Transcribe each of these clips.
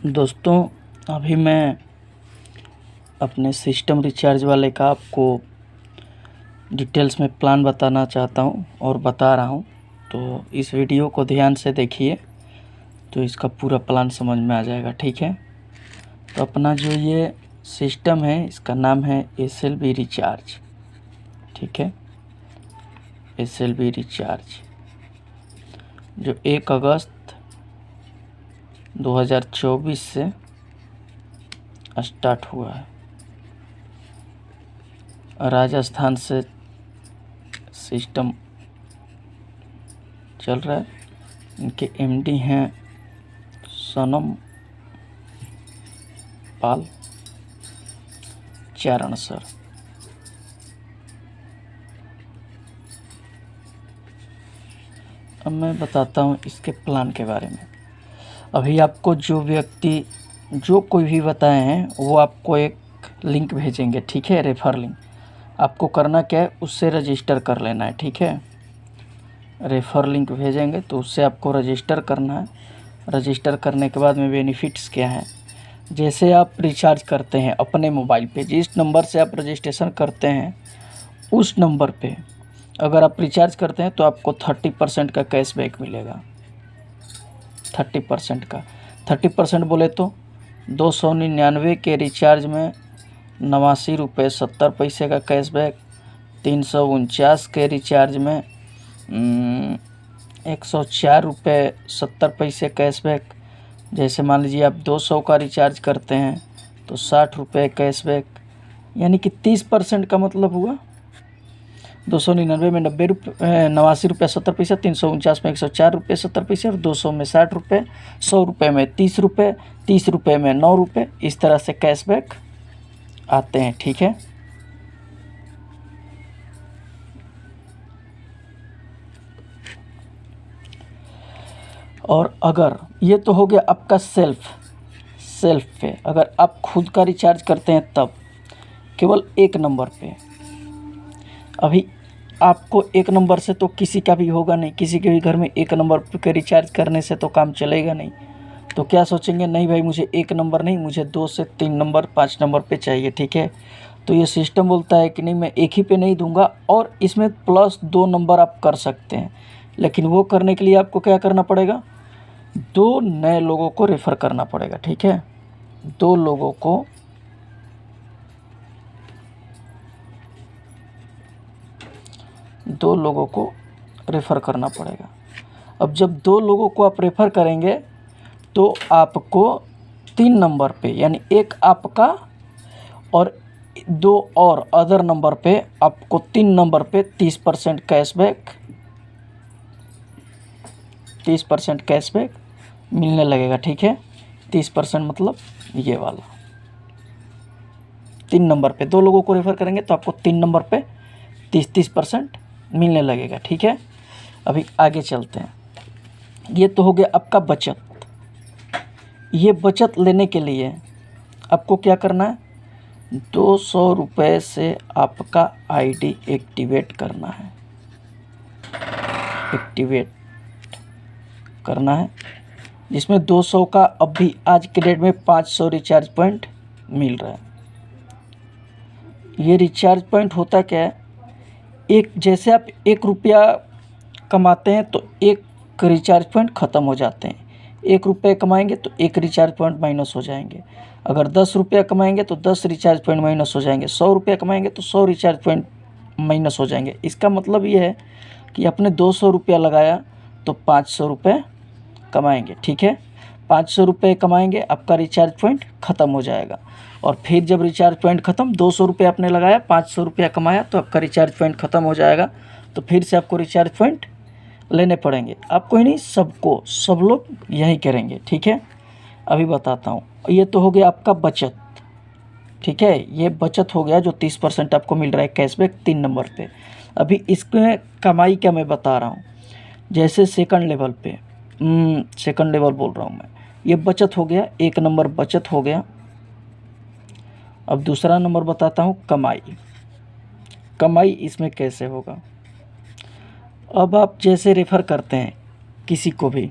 दोस्तों, अभी मैं अपने सिस्टम रिचार्ज वाले का आपको डिटेल्स में प्लान बताना चाहता हूं और बता रहा हूं। तो इस वीडियो को ध्यान से देखिए तो इसका पूरा प्लान समझ में आ जाएगा। ठीक है, तो अपना जो ये सिस्टम है इसका नाम है SLB रिचार्ज। ठीक है, SLB रिचार्ज जो 1 अगस्त 2024 से स्टार्ट हुआ है। राजस्थान से सिस्टम चल रहा है। इनके MD हैं सनम पाल चारण सर। अब मैं बताता हूँ इसके प्लान के बारे में। अभी आपको जो व्यक्ति जो कोई भी बताए हैं वो आपको एक लिंक भेजेंगे। ठीक है, रेफर लिंक। आपको करना क्या है, उससे रजिस्टर कर लेना है। ठीक है, रेफर लिंक भेजेंगे तो उससे आपको रजिस्टर करना है। रजिस्टर करने के बाद में बेनिफिट्स क्या हैं, जैसे आप रिचार्ज करते हैं अपने मोबाइल पे, जिस नंबर से आप रजिस्ट्रेशन करते हैं उस नंबर पे अगर आप रिचार्ज करते हैं तो आपको 30% का कैशबैक मिलेगा। 30% का 30% बोले तो 299 के रिचार्ज में 89 रुपये 70 पैसे का कैशबैक। 349 के रिचार्ज में 104 रुपये 70 पैसे कैशबैक। जैसे मान लीजिए आप 200 का रिचार्ज करते हैं तो 60 रुपये कैशबैक, यानी कि 30% का मतलब हुआ 299 में 89 रुपये 70 पैसे, 349 में 104 रुपये 70 पैसे और 200 में 60 रुपये, 100 रुपये में 30 रुपये, 30 रुपये में 9 रुपये, इस तरह से कैशबैक आते हैं। ठीक है, और अगर ये तो हो गया आपका सेल्फ पे, अगर आप खुद का रिचार्ज करते हैं तब केवल 1 नंबर पे। अभी आपको 1 नंबर से तो किसी का भी होगा नहीं, किसी के भी घर में 1 नंबर के रिचार्ज करने से तो काम चलेगा नहीं। तो क्या सोचेंगे, नहीं भाई मुझे 1 नंबर नहीं, मुझे 2 से 3 नंबर 5 नंबर पे चाहिए। ठीक है, तो ये सिस्टम बोलता है कि नहीं, मैं एक ही पे नहीं दूंगा और इसमें प्लस 2 नंबर आप कर सकते हैं। लेकिन वो करने के लिए आपको क्या करना पड़ेगा, 2 नए लोगों को रेफ़र करना पड़ेगा। ठीक है, 2 लोगों को रेफ़र करना पड़ेगा। अब जब 2 लोगों को आप रेफ़र करेंगे तो आपको 3 नंबर पे, यानी एक आपका और 2 और अदर नंबर पे, आपको 3 नंबर पे 30% कैशबैक, 30% कैशबैक मिलने लगेगा। ठीक है, 30% मतलब ये वाला। 3 नंबर पे 2 लोगों को रेफ़र करेंगे तो आपको 3 नंबर पे 30% मिलने लगेगा। ठीक है, अभी आगे चलते हैं। ये तो हो गया आपका बचत। ये बचत लेने के लिए आपको क्या करना है, 200 रुपये से आपका ID एक्टिवेट करना है। एक्टिवेट करना है, जिसमें 200 का अभी आज के डेट में 500 रिचार्ज पॉइंट मिल रहा है। ये रिचार्ज पॉइंट होता क्या है, एक जैसे आप 1 रुपया कमाते हैं तो 1 रिचार्ज पॉइंट ख़त्म हो जाते हैं। 1 रुपये कमाएंगे तो 1 रिचार्ज पॉइंट माइनस हो जाएंगे। अगर 10 रुपया कमाएंगे तो 10 रिचार्ज पॉइंट माइनस हो जाएंगे। 100 रुपया कमाएंगे तो 100 रिचार्ज पॉइंट माइनस हो जाएंगे। इसका मतलब ये है कि आपने 200 रुपया लगाया तो 500 रुपये कमाएंगे। ठीक है, 500 रुपये कमाएंगे, आपका रिचार्ज पॉइंट ख़त्म हो जाएगा। और फिर जब रिचार्ज पॉइंट ख़त्म, 200 रुपये आपने लगाया, 500 रुपया कमाया तो आपका रिचार्ज पॉइंट ख़त्म हो जाएगा। तो फिर से आपको रिचार्ज पॉइंट लेने पड़ेंगे। आपको ही नहीं, सबको, सब लोग यही करेंगे। ठीक है, अभी बताता हूँ। ये तो हो गया आपका बचत। ठीक है, ये बचत हो गया जो 30% आपको मिल रहा है कैशबैक 3 नंबर पे। अभी इसमें कमाई क्या मैं बता रहा हूँ, जैसे सेकंड लेवल पे, सेकंड लेवल बोल रहा हूँ मैं, ये बचत हो गया, 1 नंबर बचत हो गया। अब दूसरा नंबर बताता हूँ कमाई। कमाई इसमें कैसे होगा, अब आप जैसे रेफ़र करते हैं किसी को भी,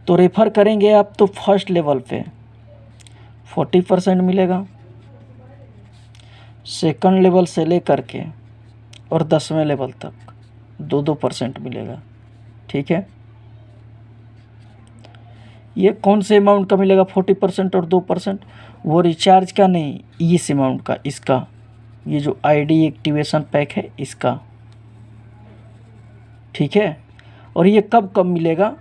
तो रेफ़र करेंगे आप तो फर्स्ट लेवल पे 40% मिलेगा। सेकंड लेवल से लेकर के और 10वें लेवल तक 2% मिलेगा। ठीक है, ये कौन से अमाउंट का मिलेगा 40% और 2%? वो रिचार्ज का नहीं, इस अमाउंट का, इसका, ये जो आईडी एक्टिवेशन पैक है इसका। ठीक है, और ये कब कब मिलेगा?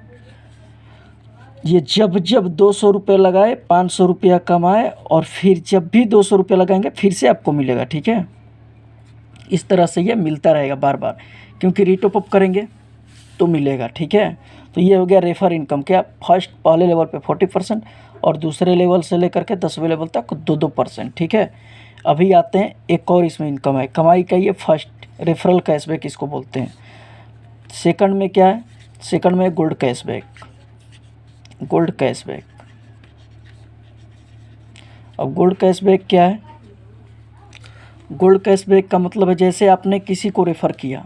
ये जब जब 200 रुपये लगाए, 500 रुपया कमाए, और फिर जब भी 200 रुपये लगाएंगे फिर से आपको मिलेगा। ठीक है, इस तरह से ये मिलता रहेगा बार बार, क्योंकि रीटॉप अप करेंगे तो मिलेगा। ठीक है, तो ये हो गया रेफर इनकम। क्या? फर्स्ट पहले लेवल पे 40% और दूसरे लेवल से लेकर के 10वें लेवल तक 2%। ठीक है, अभी आते हैं एक और इसमें इनकम है, कमाई का। ये फर्स्ट रेफरल कैशबैक इसको बोलते हैं। सेकंड में क्या है? सेकंड में गोल्ड कैशबैक। गोल्ड कैशबैक, अब गोल्ड कैशबैक क्या है? गोल्ड कैशबैक का मतलब है जैसे आपने किसी को रेफ़र किया,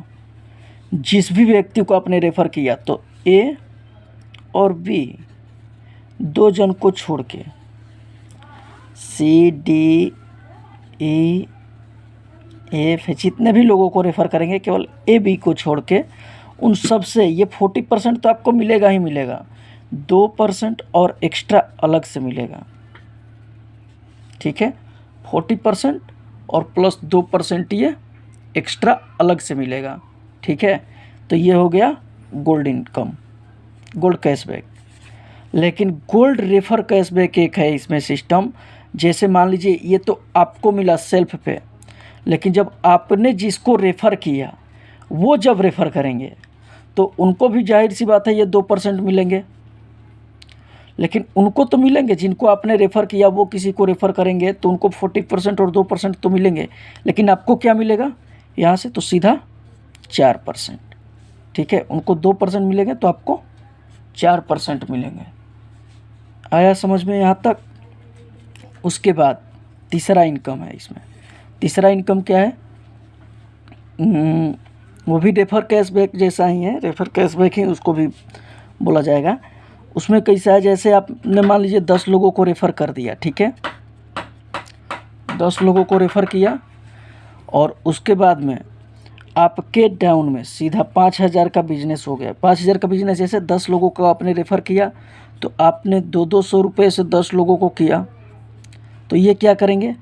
जिस भी व्यक्ति को आपने रेफ़र किया, तो ए और बी 2 जन को छोड़ के, सी डी ई एफ, जितने भी लोगों को रेफ़र करेंगे केवल ए बी को छोड़ के, उन सब से ये 40% तो आपको मिलेगा ही मिलेगा, 2% और एक्स्ट्रा अलग से मिलेगा। ठीक है, 40% और प्लस 2% ये एक्स्ट्रा अलग से मिलेगा। ठीक है, तो ये हो गया गोल्ड इनकम, गोल्ड कैशबैक। लेकिन गोल्ड रेफर कैशबैक एक है इसमें सिस्टम। जैसे मान लीजिए ये तो आपको मिला सेल्फ पे, लेकिन जब आपने जिसको रेफ़र किया वो जब रेफ़र करेंगे तो उनको भी जाहिर सी बात है ये 2% मिलेंगे। लेकिन उनको तो मिलेंगे, जिनको आपने रेफ़र किया वो किसी को रेफ़र करेंगे तो उनको 40% और 2% तो मिलेंगे। लेकिन आपको क्या मिलेगा यहाँ से? तो सीधा 4%। ठीक है, उनको 2% मिलेंगे तो आपको 4% मिलेंगे। आया समझ में यहाँ तक? उसके बाद तीसरा इनकम है इसमें। तीसरा इनकम क्या है? वो भी रेफर कैशबैक जैसा ही है, रेफर कैशबैक ही उसको भी बोला जाएगा। उसमें कैसा है, जैसे आपने मान लीजिए 10 लोगों को रेफ़र कर दिया। ठीक है, 10 लोगों को रेफ़र किया और उसके बाद में आपके डाउन में सीधा 5,000 का बिजनेस हो गया। 5,000 का बिजनेस, जैसे 10 लोगों को आपने रेफ़र किया तो आपने 200 रुपये से 10 लोगों को किया, तो ये क्या करेंगे,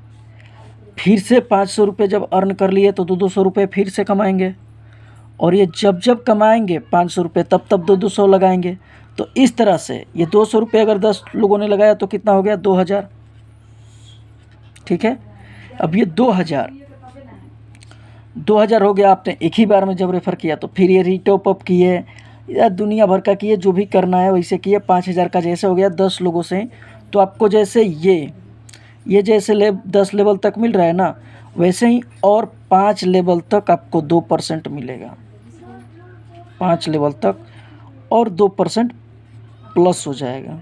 फिर से 500 रुपये जब अर्न कर लिए तो 200 रुपये फिर से कमाएंगे। और ये जब जब कमाएंगे 500 रुपये तब तब 200 लगाएंगे। तो इस तरह से ये 200 रुपये अगर 10 लोगों ने लगाया तो कितना हो गया? 2,000। ठीक है, अब ये 2,000 हो गया आपने एक ही बार में जब रेफ़र किया। तो फिर ये रीटॉप अप किए या दुनिया भर का किए, जो भी करना है वैसे किए। 5,000 का जैसे हो गया 10 लोगों से, तो आपको जैसे ये जैसे 10 लेवल तक मिल रहा है ना, वैसे ही और 5 लेवल तक आपको 2% मिलेगा। 5 लेवल तक और 2% प्लस हो जाएगा।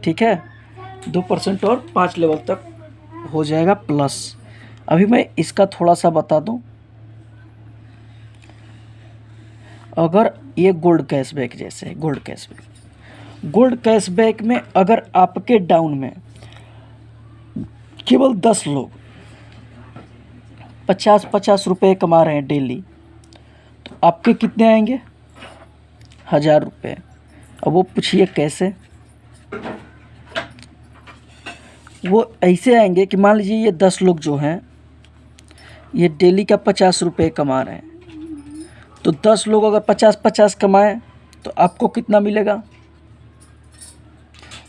ठीक है, 2% और 5 लेवल तक हो जाएगा प्लस। अभी मैं इसका थोड़ा सा बता दूं। अगर ये गोल्ड कैशबैक जैसे गोल्ड कैशबैक में अगर आपके डाउन में केवल 10 लोग 50-50 रुपये कमा रहे हैं डेली, तो आपके कितने आएंगे? 1,000 रुपये। अब वो पूछिए कैसे? वो ऐसे आएंगे कि मान लीजिए ये 10 लोग जो हैं ये डेली का 50 रुपये कमा रहे हैं, तो 10 लोग अगर 50-50 कमाएं तो आपको कितना मिलेगा?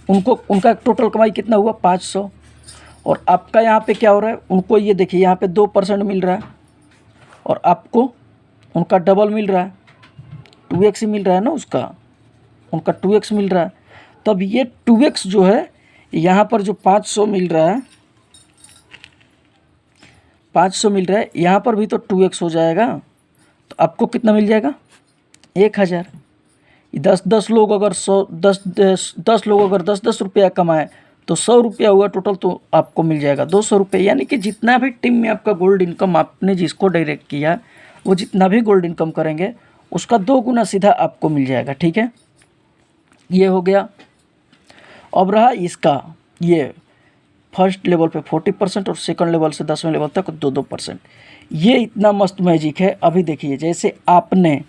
उनका टोटल कमाई कितना हुआ? 500। और आपका यहाँ पे क्या हो रहा है? उनको ये देखिए यहाँ पे 2% मिल रहा है और आपको उनका डबल मिल रहा है, 2x ही मिल रहा है ना, उनका 2x मिल रहा है। तब ये 2x जो है यहाँ पर जो 500 मिल रहा है, 500 मिल रहा है, यहाँ पर भी तो 2x हो जाएगा। तो आपको कितना मिल जाएगा? 1,000। 10 लोग अगर 10 लोग अगर 10 रुपया कमाए तो 100 रुपया हुआ टोटल, तो आपको मिल जाएगा 200 रुपये। यानी कि जितना भी टीम में आपका गोल्ड इनकम आपने जिसको डायरेक्ट किया, वो जितना भी गोल्ड इनकम करेंगे उसका 2 गुना सीधा आपको मिल जाएगा। ठीक है, ये हो गया। अब रहा इसका ये फर्स्ट लेवल पे 40% और सेकंड लेवल से 10वें लेवल तक 2-2%। ये इतना मस्त मैजिक है। अभी देखिए, जैसे आपने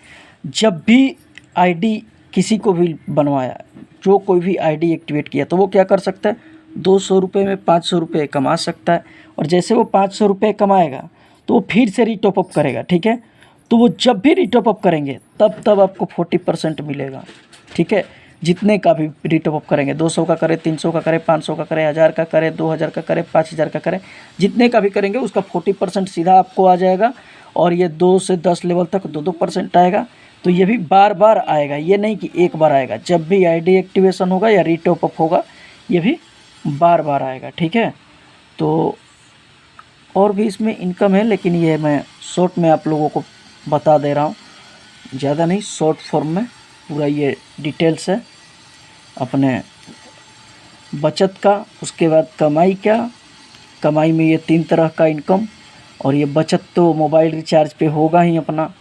जब भी आईडी किसी को भी बनवाया, जो कोई भी आईडी एक्टिवेट किया, तो वो क्या कर सकता है, 200 रुपये में 500 रुपये कमा सकता है। और जैसे वो 500 रुपये कमाएगा तो वो फिर से रीटॉप अप करेगा, ठीक है। तो वो जब भी रीटॉप अप करेंगे तब आपको 40% मिलेगा, ठीक है। जितने का भी रीटॉप अप करेंगे, 200 का करे, 300 का करे, 500 का करे, 1000 का करे, 2000 का करे, 5000 का करे, जितने का भी करेंगे उसका 40% सीधा आपको आ जाएगा। और ये 2 से 10 लेवल तक 2-2% आएगा। तो ये भी बार बार आएगा, ये नहीं कि एक बार आएगा। जब भी आईडी एक्टिवेशन होगा या रीटॉप अप होगा, ये भी बार बार आएगा, ठीक है। तो और भी इसमें इनकम है, लेकिन ये मैं शॉर्ट में आप लोगों को बता दे रहा हूँ, ज़्यादा नहीं, शॉर्ट फॉर्म में पूरा ये डिटेल्स है अपने बचत का। उसके बाद कमाई का, कमाई में ये 3 तरह का इनकम। और ये बचत तो मोबाइल रिचार्ज पे होगा ही अपना।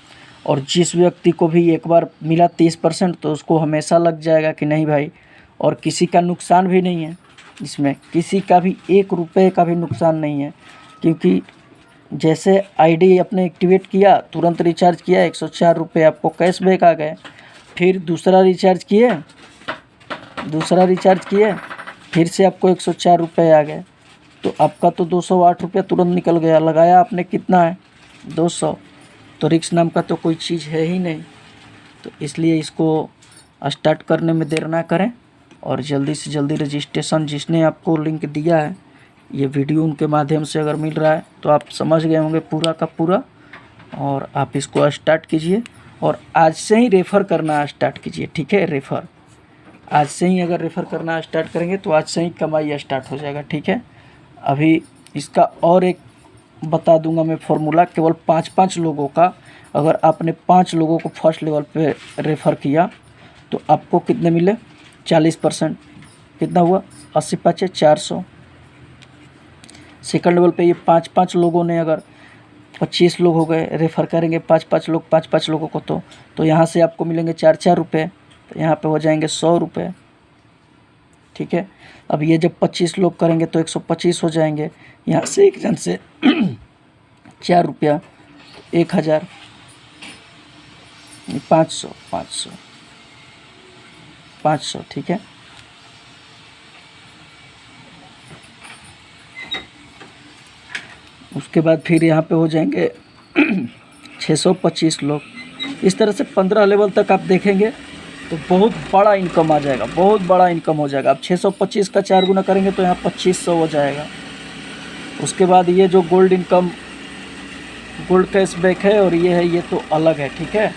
और जिस व्यक्ति को भी एक बार मिला 30%, तो उसको हमेशा लग जाएगा कि नहीं भाई। और किसी का नुकसान भी नहीं है इसमें, किसी का भी 1 रुपये का भी नुकसान नहीं है। क्योंकि जैसे आईडी अपने एक्टिवेट किया, तुरंत रिचार्ज किया, 104 रुपये आपको कैशबैक आ गए। फिर दूसरा रिचार्ज किए, फिर से आपको 104 रुपये आ गए। तो आपका तो 208 रुपया तुरंत निकल गया। लगाया आपने कितना है, 200। तो रिस्क नाम का तो कोई चीज़ है ही नहीं। तो इसलिए इसको स्टार्ट करने में देर ना करें और जल्दी से जल्दी रजिस्ट्रेशन, जिसने आपको लिंक दिया है, ये वीडियो उनके माध्यम से अगर मिल रहा है तो आप समझ गए होंगे पूरा का पूरा। और आप इसको स्टार्ट कीजिए और आज से ही रेफ़र करना स्टार्ट कीजिए, ठीक है। रेफ़र आज से ही अगर रेफ़र करना स्टार्ट करेंगे तो आज से ही कमाई स्टार्ट हो जाएगा, ठीक है। अभी इसका और एक बता दूंगा मैं फॉर्मूला, केवल 5-5 लोगों का। अगर आपने 5 लोगों को फर्स्ट लेवल पे रेफ़र किया तो आपको कितने मिले, 40%। कितना हुआ, 80-5 400। सेकंड लेवल पे ये 5-5 लोगों ने, अगर 25 लोग हो गए, रेफ़र करेंगे 5-5 लोग, 5-5 लोगों को, तो यहाँ से आपको मिलेंगे 4-4 रुपये। तो यहाँ पे हो जाएंगे 100 रुपये, ठीक है। अब ये जब 25 लोग करेंगे तो 125 हो जाएंगे। यहाँ से एक जन से 4 रुपया, 1000, 500, ठीक है। उसके बाद फिर यहाँ पे हो जाएंगे 625 लोग। इस तरह से 15 लेवल तक आप देखेंगे तो बहुत बड़ा इनकम आ जाएगा, बहुत बड़ा इनकम हो जाएगा। आप 625 का 4 गुना करेंगे तो यहाँ 2500 हो जाएगा। उसके बाद ये जो गोल्ड इनकम, गोल्ड कैशबैक है और ये है, ये तो अलग है, ठीक है।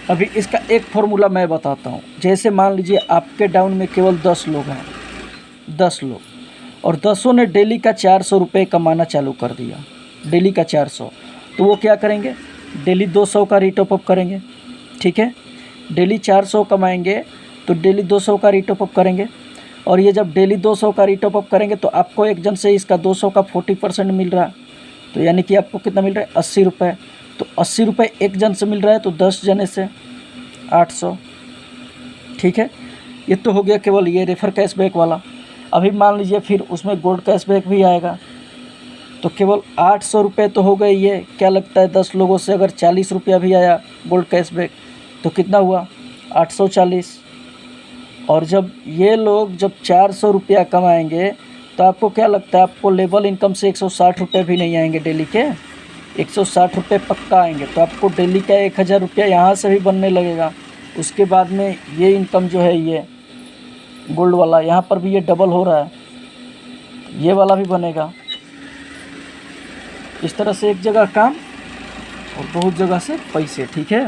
अभी इसका एक फॉर्मूला मैं बताता हूँ। जैसे मान लीजिए आपके डाउन में केवल 10 लोग हैं, 10 लोग, और 10 ने डेली का 400 रुपये कमाना चालू कर दिया, डेली का 400। तो वो क्या करेंगे, डेली 200 का रीटॉप अप करेंगे, ठीक है। डेली 400 कमाएंगे तो डेली 200 का रीटॉप अप करेंगे। और ये जब डेली 200 का रीटॉप अप करेंगे तो आपको एक जन से इसका 200 का 40% मिल रहा है। तो यानी कि आपको कितना मिल रहा है, 80 रुपये। तो 80 रुपये एक जन से मिल रहा है, तो 10 जने से 800, ठीक है। ये तो हो गया केवल ये रेफर कैशबैक वाला। अभी मान लीजिए फिर उसमें गोल्ड कैशबैक भी आएगा, तो केवल 800 रुपये तो हो गए। ये क्या लगता है, 10 लोगों से अगर 40 रुपया भी आया गोल्ड कैशबैक तो कितना हुआ, 840। और जब ये लोग जब 400 रुपया कमाएंगे तो आपको क्या लगता है, आपको लेवल इनकम से 160 रुपये भी नहीं आएंगे डेली के, 160 रुपये पक्का आएंगे। तो आपको डेली का 1000 रुपया यहाँ से भी बनने लगेगा। उसके बाद में ये इनकम जो है, ये गोल्ड वाला, यहाँ पर भी ये डबल हो रहा है, ये वाला भी बनेगा। इस तरह से एक जगह काम और बहुत जगह से पैसे, ठीक है।